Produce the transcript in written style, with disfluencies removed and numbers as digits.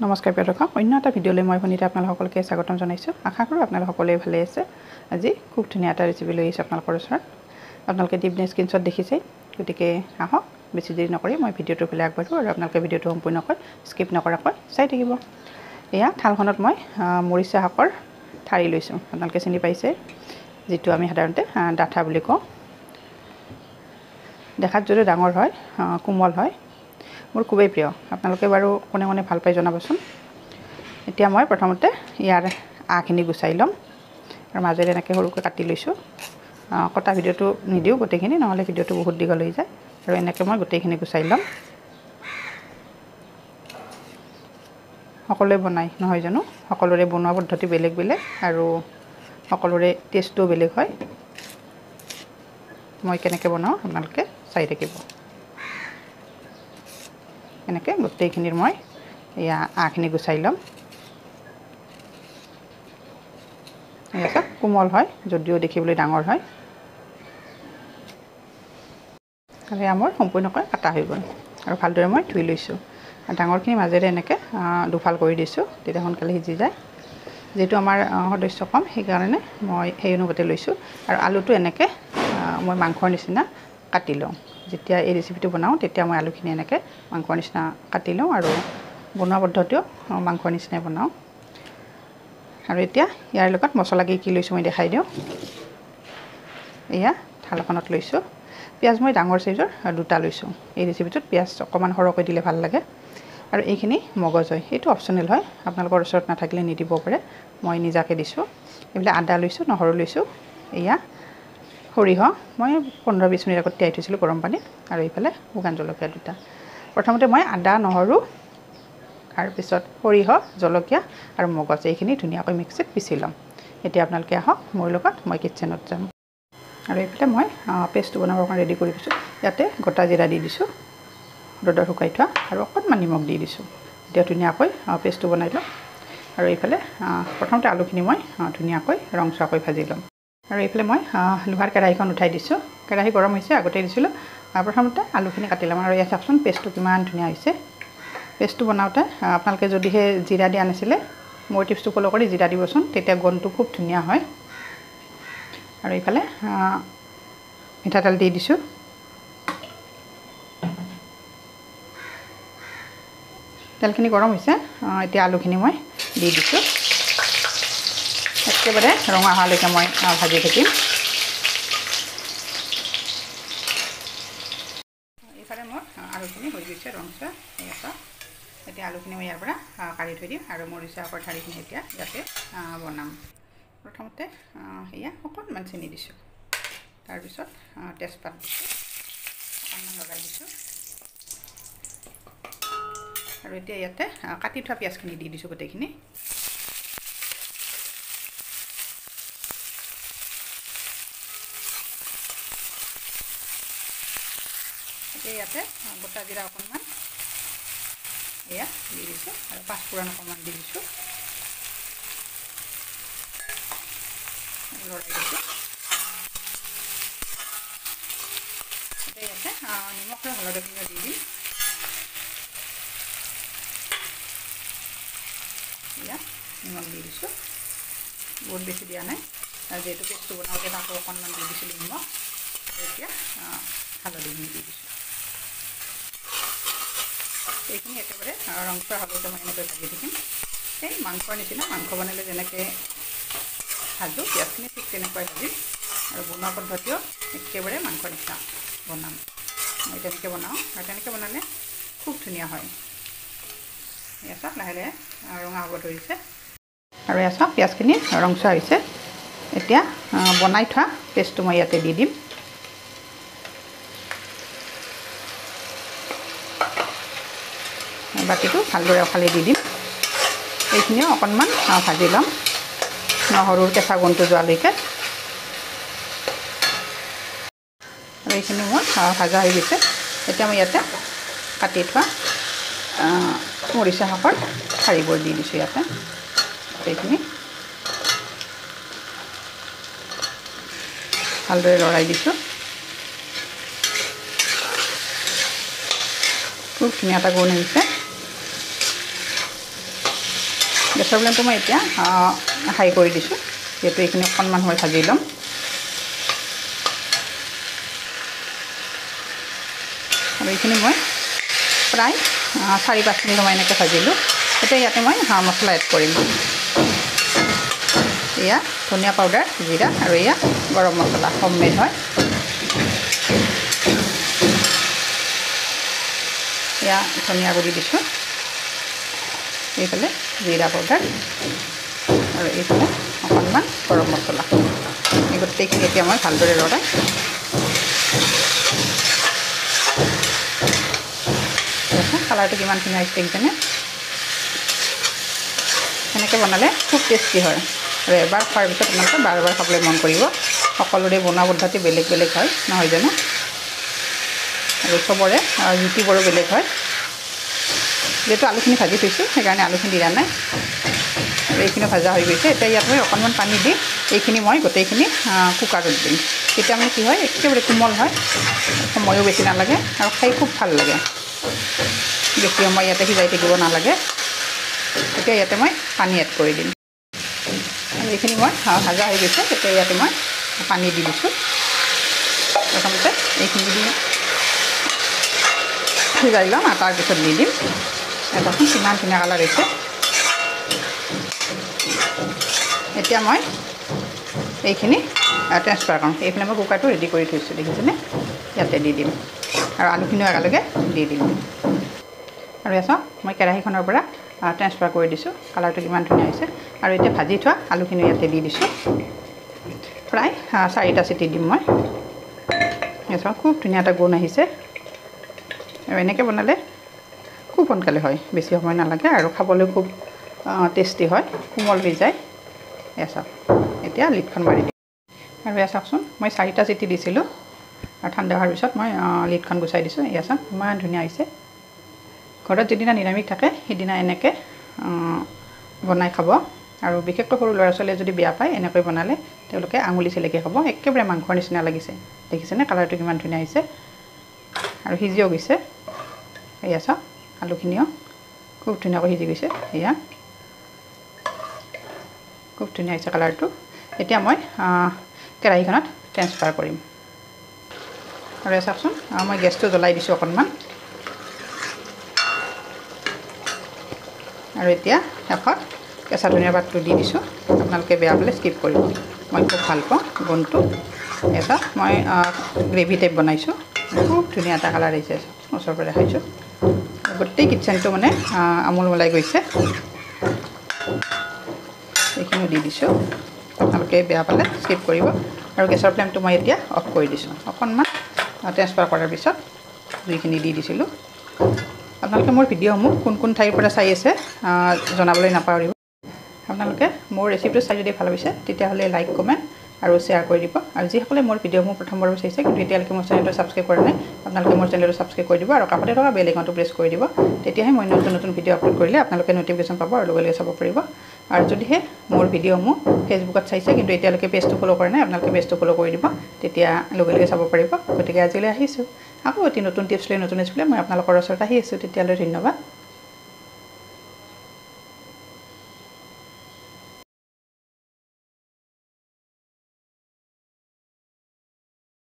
নমস্কাৰ প্ৰিয় দৰ্শক, অন্য এটা ভিডিঅ'লৈ মই ভনিতা আপোনালোকলৈকে স্বাগতম জনাইছোঁ। আশা কৰোঁ আপোনালোক সকলোৱে ভালে আছে। আজি খুব ধুনীয়া এটা ৰেচিপি লৈ আহিছোঁ আপোনালোকৰ ওচৰত। আপোনালোকে ডিপনে স্ক্ৰীনশ্বট দেখিছেই, গতিকে আহক বেছি দেৰি নকৰি মই ভিডিঅ'টোৰ ফালে আগবাঢ়োঁ আৰু আপোনালোকে ভিডিঅ'টো সম্পূৰ্ণকৈ স্কিপ নকৰাকৈ চাই থাকিব। এয়া থালখনত মই মৰিচা শাকৰ ঠাৰি লৈছোঁ। আপোনালোকে চিনি পাইছে, যিটো আমি সাধাৰণতে ডাঠা বুলি কওঁ। দেখাত যদি ডাঙৰ হয়, কোমল হয়, মোৰ খুবেই প্ৰিয়। আপোনালোকে বাৰু কোনে কোনে ভাল পাই জনাবচোন। এতিয়া মই প্ৰথমতে ইয়াৰ আখিনি গুচাই ল'ম আৰু মাজেৰে এনেকৈ সৰুকৈ কাটি লৈছোঁ। কটা ভিডিঅ'টো নিদিওঁ গোটেইখিনি, নহ'লে ভিডিঅ'টো বহুত দীঘল হৈ যায়। আৰু এনেকৈ মই গোটেইখিনি গুচাই ল'ম। সকলোৱে বনাই নহয় জানো, সকলোৰে বনোৱা পদ্ধতি বেলেগ বেলেগ আৰু সকলোৰে টেষ্টটো বেলেগ হয়। মই কেনেকৈ বনাওঁ আপোনালোকে চাই থাকিব। এনেকৈ গোটেইখিনিৰ মই এয়া আখিনি গুচাই ল'ম। এয়া চাওক, কোমল হয় যদিও দেখিবলৈ ডাঙৰ হয়। আৰু এয়া মোৰ সম্পূৰ্ণকৈ কাটা হৈ গ'ল আৰু ভালদৰে মই ধুই লৈছোঁ। ডাঙৰখিনি মাজেৰে এনেকৈ দুফাল কৰি দিছোঁ, তেতিয়া সোনকালে সিজি যায়। যিহেতু আমাৰ সদস্য কম, সেইকাৰণে মই সেই অনুপাতে লৈছোঁ। আৰু আলুটো এনেকৈ মই মাংসৰ নিচিনা কাটি লওঁ। যেতিয়া এই ৰেচিপিটো বনাওঁ তেতিয়া মই আলুখিনি এনেকৈ মাংসৰ নিচিনা কাটি লওঁ আৰু বনোৱা পদ্ধতিও মাংসৰ নিচিনাই বনাওঁ। আৰু এতিয়া ইয়াৰ লগত মছলা কি লৈছোঁ মই দেখাই দিওঁ। এয়া থালখনত লৈছোঁ পিঁয়াজ, মই ডাঙৰ চাইজৰ দুটা লৈছোঁ। এই ৰেচিপিটোত পিঁয়াজ অকণমান সৰহকৈ দিলে ভাল লাগে। আৰু এইখিনি মগজ হয়, এইটো অপশ্যনেল হয়, আপোনালোকৰ ওচৰত নাথাকিলে নিদিব পাৰে, মই নিজাকৈ দিছোঁ। এইবিলাক আদা লৈছোঁ, নহৰু লৈছোঁ। এয়া সৰিয়হ, মই 15-20 মিনিট আগত তিয়াই থৈছিলোঁ গৰম পানীত। আৰু এইফালে শুকান জলকীয়া দুটা। প্ৰথমতে মই আদা, নহৰু, তাৰপিছত সৰিয়হ, জলকীয়া আৰু মগজ এইখিনি ধুনীয়াকৈ মিক্সিত পিচি ল'ম। এতিয়া আপোনালোকে আহক মোৰ লগত, মই কিটচেনত যাম। আৰু এইফালে মই পেষ্টটো বনাবৰ কাৰণে ৰেডি কৰি দিছোঁ। ইয়াতে গোটা জিৰা দি দিছোঁ, ৰ'দত শুকাই থোৱা, আৰু অকণমান নিমখ দি দিছোঁ। এতিয়া ধুনীয়াকৈ পেষ্টটো বনাই ল'ম। আৰু এইফালে প্ৰথমতে আলুখিনি মই ধুনীয়াকৈ ৰংচোৱাকৈ ভাজি ল'ম। আৰু এইফালে মই লোহাৰ কেৰাহীখন উঠাই দিছোঁ। কেৰাহী গৰম হৈছে, আগতে দিছিলোঁ। প্ৰথমতে আলুখিনি কাটি ল'ম। আৰু ইয়াত চাওকচোন পেষ্টটো কিমান ধুনীয়া হৈছে। পেষ্টটো বনাওঁতে আপোনালোকে যদিহে জিৰা দিয়া নাছিলে, মোৰ টিপছটো ফ'ল' কৰি জিৰা দিবচোন, তেতিয়া গোন্ধটো খুব ধুনীয়া হয়। আৰু এইফালে মিঠাতেল দি দিছোঁ। তেলখিনি গৰম হৈছে, এতিয়া আলুখিনি মই দি দিছোঁ। একেবাৰে ৰঙা হোৱালৈকে মই ভাজি থাকিম। এইফালে মোৰ আলুখিনি হৈ গৈছে ৰংচোৱা। এতিয়া আলুখিনি মই ইয়াৰ পৰা কাঢ়ি থৈ দিম আৰু মৰিচা শাকৰ ঠাৰিখিনি এতিয়া ইয়াতে বনাম। প্ৰথমতে এয়া অকণমান চেনি দিছোঁ, তাৰপিছত তেজপাত দিছোঁ, অকণমান লগাই দিছোঁ। আৰু এতিয়া ইয়াতে কাটি থোৱা পিঁয়াজখিনি দি দিছোঁ গোটেইখিনি। এতিয়া ইয়াতে গোটা জিৰা অকণমান এয়া দি দিছোঁ আৰু পাঁচফোৰণ অকণমান দি দিছোঁ। লৰাই দিছোঁ। এতিয়া ইয়াতে নিমখ আৰু হালধিখিনি দি দিম। এয়া নিমখ দি দিছোঁ, বহুত বেছি দিয়া নাই, আৰু যিহেতু পেষ্টটো বনাওঁতে তাতো অকণমান দি দিছিলোঁ নিমখ। এতিয়া হালধিখিনি দি দিছোঁ। এইখিনি একেবাৰে ৰংচোৱা হ'লেতো মই এনেকৈ ভাজি থাকিম। এই মাংসৰ নিচিনা, মাংস বনালে যেনেকৈ ভাজোঁ পিঁয়াজখিনি, ঠিক তেনেকুৱাই ভাজিম। আৰু বনোৱা পদ্ধতিও একেবাৰে মাংসৰ নিচিনা বনাম। মই তেনেকৈ বনাওঁ, আৰু তেনেকৈ বনালে খুব ধুনীয়া হয়। এয়া চাওক, লাহে লাহে ৰঙা হ'ব ধৰিছে। আৰু এয়া চাওক, পিঁয়াজখিনি ৰংচোৱা হৈছে। এতিয়া বনাই থোৱা পেষ্টটো মই ইয়াতে দি দিম। বাকীটো ভালদৰে অকলে দি দিম। এইখিনিও অকণমান ভাজি ল'ম, নহৰুৰ কেঁচা গোন্ধটো যোৱালৈকে। আৰু এইখিনি মোৰ ভাজা হৈ গৈছে। এতিয়া মই ইয়াতে কাটি থোৱা মৰিচা শাকৰ ঠাৰিবোৰ দি দিছোঁ ইয়াতে। এইখিনি ভালদৰে লৰাই দিছোঁ। খুব ধুনীয়া এটা গোন্ধ আহিছে। গেছৰ ফ্লেমটো মই এতিয়া হাই কৰি দিছোঁ যিহেতু এইখিনি অকণমান সময় ভাজি ল'ম আৰু এইখিনি মই প্ৰায় 4-5 মিনিট সময় এনেকৈ ভাজিলোঁ এতিয়া ইয়াতে মই মছলা এড কৰিম এয়া ধনিয়া পাউডাৰ জিৰা আৰু এয়া গৰম মছলা হোমমেড হয় এয়া ধনিয়া গুড়ি দিছোঁ এইফালে জিৰা পাউডাৰ আৰু এইফালে অকণমান গৰম মছলা এই গোটেইখিনি এতিয়া মই ভালদৰে লৰাই কালাৰটো কিমান ধুনীয়া আহিছে দেখিছেনে এনেকৈ বনালে খুব টেষ্টি হয় আৰু এবাৰ খোৱাৰ পিছত আপোনালোকে বাৰ বাৰ খাবলৈ মন কৰিব সকলোৰে বনোৱা পদ্ধতি বেলেগ বেলেগ হয় নহয় জানো আৰু চবৰে জুতিবোৰো বেলেগ হয় যেহেতু আলুখিনি ভাজি থৈছোঁ সেইকাৰণে আলুখিনি দিয়া নাই আৰু এইখিনি ভাজা হৈ গৈছে এতিয়া ইয়াত মই অকণমান পানী দি এইখিনি মই গোটেইখিনি কুকাৰত দিম তেতিয়া মানে কি হয় একেবাৰে কোমল হয় সময়ো বেছি নালাগে আৰু খাই খুব ভাল লাগে বেছি সময় ইয়াতে সিজাই থাকিব নালাগে এতিয়া ইয়াতে মই পানী এড কৰি দিম আৰু এইখিনি মই ভাজা হৈ গৈছে তেতিয়া ইয়াতে মই পানী দি দিছোঁ প্ৰথমতে এইখিনি দি সিজাই ল'ম আৰু তাৰপিছত দি দিম দেখোন কিমান ধুনীয়া কালাৰ হৈছে এতিয়া মই এইখিনি ট্ৰান্সফাৰ কৰোঁ এইফালে মই কুকাৰটো ৰেডি কৰি থৈছোঁ দেখিছেনে ইয়াতে দি দিম আৰু আলুখিনিও একেলগে দি দিম আৰু এয়া চাওক মই কেৰাহীখনৰ পৰা ট্ৰান্সফাৰ কৰি দিছোঁ কালাৰটো কিমান ধুনীয়া হৈছে আৰু এতিয়া ভাজি থোৱা আলুখিনি ইয়াতে দি দিছোঁ প্ৰায় 4টা চিটি দিম মই এয়া চাওক খুব ধুনীয়া এটা গোন্ধ আহিছে আৰু এনেকৈ বনালে খুব সোনকালে হয় বেছি সময় নালাগে আৰু খাবলৈ খুব টেষ্টি হয় কোমল হৈ যায় এয়া চাওক এতিয়া লিডখন মাৰি দিম আৰু এয়া চাওকচোন মই 4টা চিটি দিছিলোঁ আৰু ঠাণ্ডা হোৱাৰ পিছত মই লিডখন গুচাই দিছোঁ এয়া চাওক ইমান ধুনীয়া হৈছে ঘৰত যিদিনা নিৰামিষ থাকে সেইদিনা এনেকৈ বনাই খাব আৰু বিশেষকৈ সৰু ল'ৰা ছোৱালীয়ে যদি বেয়া পায় এনেকৈ বনালে তেওঁলোকে আঙুলি চেলেকি খাব একেবাৰে মাংসৰ নিচিনা লাগিছে দেখিছেনে কালাৰটো কিমান ধুনীয়া হৈছে আৰু সিজিও গৈছে এয়া চাওক আলুখিনিও খুব ধুনীয়াকৈ সিজি গৈছে এয়া খুব ধুনীয়া হৈছে কালাৰটো এতিয়া মই কেৰাহীখনত ট্ৰান্সফাৰ কৰিম আৰু এয়া চাওকচোন মই গেছটো জ্বলাই দিছোঁ অকণমান আৰু এতিয়া শেষত কেঁচা ধনিয়া পাতটো দি দিছোঁ আপোনালোকে বেয়া পালে স্কিপ কৰিব মই খুব ভাল পাওঁ গোন্ধটো এটা মই গ্ৰেভি টাইপ বনাইছোঁ খুব ধুনীয়া এটা কালাৰ আহিছে ওচৰৰ পৰা দেখাইছোঁ গোটেই কিটচেনটো মানে আমোল মলাই গৈছে এইখিনিও দি দিছোঁ আপোনালোকে বেয়া পালে স্কিপ কৰিব আৰু গেছৰ ফ্লেমটো মই এতিয়া অফ কৰি দিছোঁ অকণমান ট্ৰান্সফাৰ কৰাৰ পিছত জুইখিনি দি দিছিলোঁ আপোনালোকে মোৰ ভিডিঅ'সমূহ কোন কোন ঠাইৰ পৰা চাই আছে জনাবলৈ নাপাহৰিব আপোনালোকে মোৰ ৰেচিপিটো চাই যদি ভাল পাইছে তেতিয়াহ'লে লাইক কমেণ্ট আৰু শ্বেয়াৰ কৰি দিব আৰু যিসকলে মোৰ ভিডিঅ'সমূহ প্ৰথমবাৰ চাইছে কিন্তু এতিয়ালৈকে মোৰ চেনেলটো ছাবস্ক্ৰাইব কৰা নাই আপোনালোকে মোৰ চেনেলটো ছাবস্ক্ৰাইব কৰি দিব আৰু কাষতে থকা বেল আইকনটো প্ৰেছ কৰি দিব তেতিয়াহে মই নতুন নতুন ভিডিঅ' আপলোড কৰিলে আপোনালোকে নটিফিকেশ্যন পাব আৰু লগে লগে চাব পাৰিব আৰু যদিহে মোৰ ভিডিঅ'সমূহ ফেচবুকত চাইছে কিন্তু এতিয়ালৈকে পেজটো ফ'ল' কৰা নাই আপোনালোকে পেজটো ফ'ল' কৰি দিব তেতিয়া লগে লগে চাব পাৰিব গতিকে আজিলৈ আহিছোঁ আকৌ এটি নতুন টিপছ লৈ নতুন ৰেচিপি লৈ মই আপোনালোকৰ ওচৰত আহি আছোঁ তেতিয়ালৈ ধন্যবাদ